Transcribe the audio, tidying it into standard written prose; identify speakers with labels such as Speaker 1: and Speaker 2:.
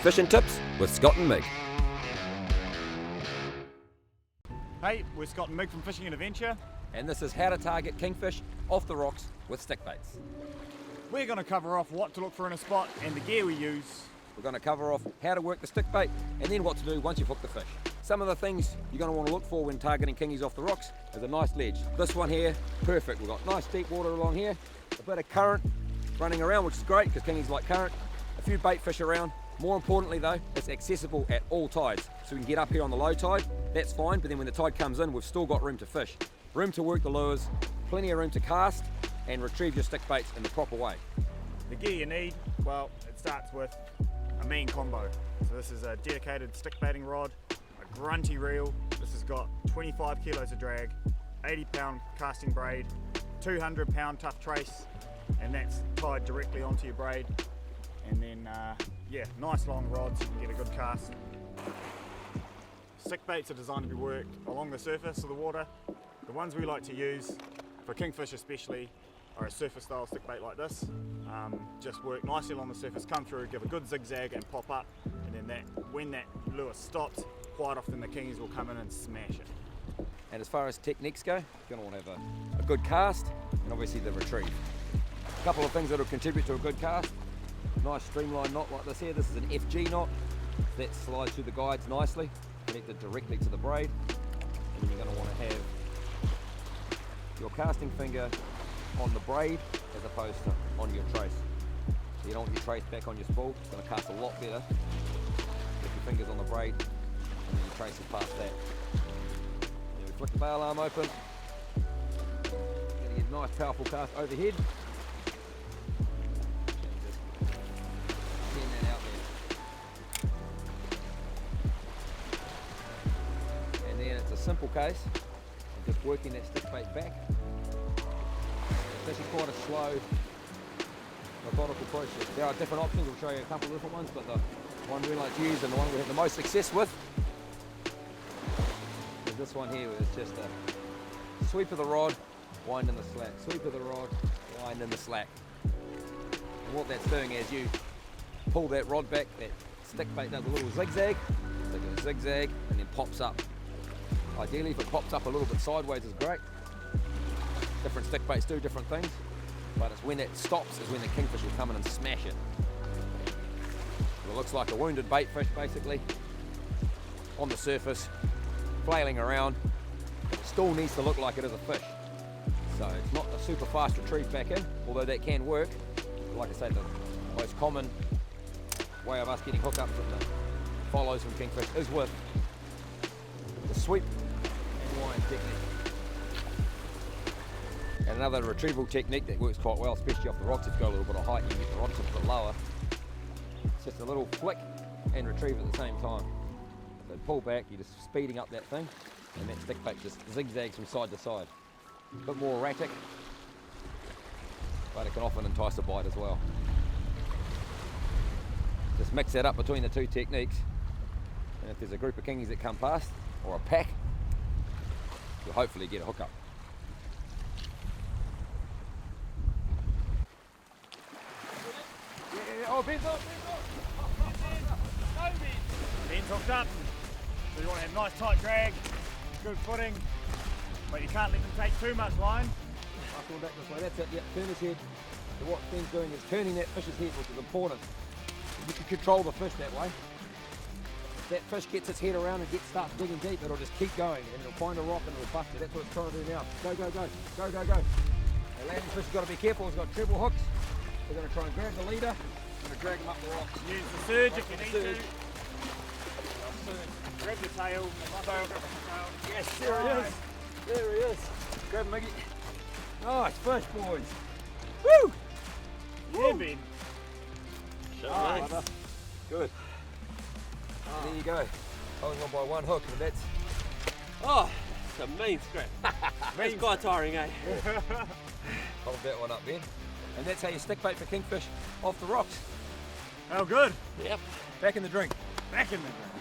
Speaker 1: Fishing tips with Scott and Mig.
Speaker 2: Hey, we're Scott and Mig from Fishing and Adventure.
Speaker 1: And this is how to target kingfish off the rocks with stick baits.
Speaker 2: We're going to cover off what to look for in a spot and the gear we use.
Speaker 1: We're going to cover off how to work the stick bait and then what to do once you've hooked the fish. Some of the things you're going to want to look for when targeting kingies off the rocks is a nice ledge. This one here, perfect. We've got nice deep water along here, a bit of current running around, which is great because kingies like current, a few bait fish around. More importantly though, it's accessible at all tides. So we can get up here on the low tide, that's fine, but then when the tide comes in, we've still got room to fish. Room to work the lures, plenty of room to cast and retrieve your stick baits in the proper way.
Speaker 2: The gear you need, well, it starts with a main combo. So this is a dedicated stick baiting rod, a grunty reel. This has got 25 kilos of drag, 80-pound casting braid, 200-pound tough trace, and that's tied directly onto your braid. And then, yeah, nice long rods, you can get a good cast. Stick baits are designed to be worked along the surface of the water. The ones we like to use, for kingfish especially, are a surface style stick bait like this. Just work nicely along the surface, come through, give a good zigzag and pop up, and then when that lure stops, quite often the kingies will come in and smash it.
Speaker 1: And as far as techniques go, you're going to want to have a good cast and obviously the retrieve. A couple of things that will contribute to a good cast. Nice streamlined knot like this here. This is an FG knot that slides through the guides nicely, connected directly to the braid. And then you're going to want to have your casting finger on the braid as opposed to on your trace. So you don't want your trace back on your spool. It's going to cast a lot better if your finger's on the braid and then your trace is past that. Then we flick the bail arm open. You're going to get a nice powerful cast overhead. Simple case of just working that stick bait back. It's actually quite a slow, methodical process. There are different options, we'll show you a couple of different ones, but the one we like to use and the one we have the most success with is this one here, where it's just a sweep of the rod, wind in the slack, sweep of the rod, wind in the slack. And what that's doing is you pull that rod back, that stick bait does a little zigzag, like a zigzag, and then pops up. Ideally, if it pops up a little bit sideways is great. Different stick baits do different things, but it's when it stops is when the kingfish will come in and smash it. It looks like a wounded bait fish basically, on the surface, flailing around. It still needs to look like it is a fish. So it's not a super fast retrieve back in, although that can work. Like I said, the most common way of us getting hookups and the follows from kingfish is with the sweep and wind technique. And another retrieval technique that works quite well, especially off the rocks, if you've got a little bit of height, you can get the rod a bit lower. It's just a little flick and retrieve at the same time. So pull back, you're just speeding up that thing, and that stick bait just zigzags from side to side. A bit more erratic, but it can often entice a bite as well. Just mix that up between the two techniques, and if there's a group of kingies that come past, or a pack, you'll hopefully get a hookup. Yeah, oh, Ben's up,
Speaker 2: Ben's hooked up, so you want to have nice tight drag, good footing, but you can't let them take too much line.
Speaker 1: I'll pull back this way, that's it, yeah, turn his head. So what Ben's doing is turning that fish's head, which is important. You can control the fish that way. That fish gets its head around and starts digging deep, it'll just keep going and it'll find a rock and it'll bust it. That's what it's trying to do now. Go, go, go, go, go, go. The landing fish has got to be careful, it's got treble hooks. We're going to try and grab the leader, we're going to drag him up the rocks.
Speaker 2: Use the surge if you need to. Grab the tail.
Speaker 1: Yes, there he is. There he is. Grab him, Mickey. Nice fish, boys. Woo!
Speaker 2: Yeah, Ben.
Speaker 1: Nice. Good. There you go, holding on by one hook, and that's...
Speaker 3: Oh, it's a mean scrap. That's quite tiring, eh?
Speaker 1: Hold that one up, Ben. And that's how you stick bait for kingfish off the rocks.
Speaker 2: Oh, good.
Speaker 3: Yep.
Speaker 1: Back in the drink.
Speaker 2: Back in the drink.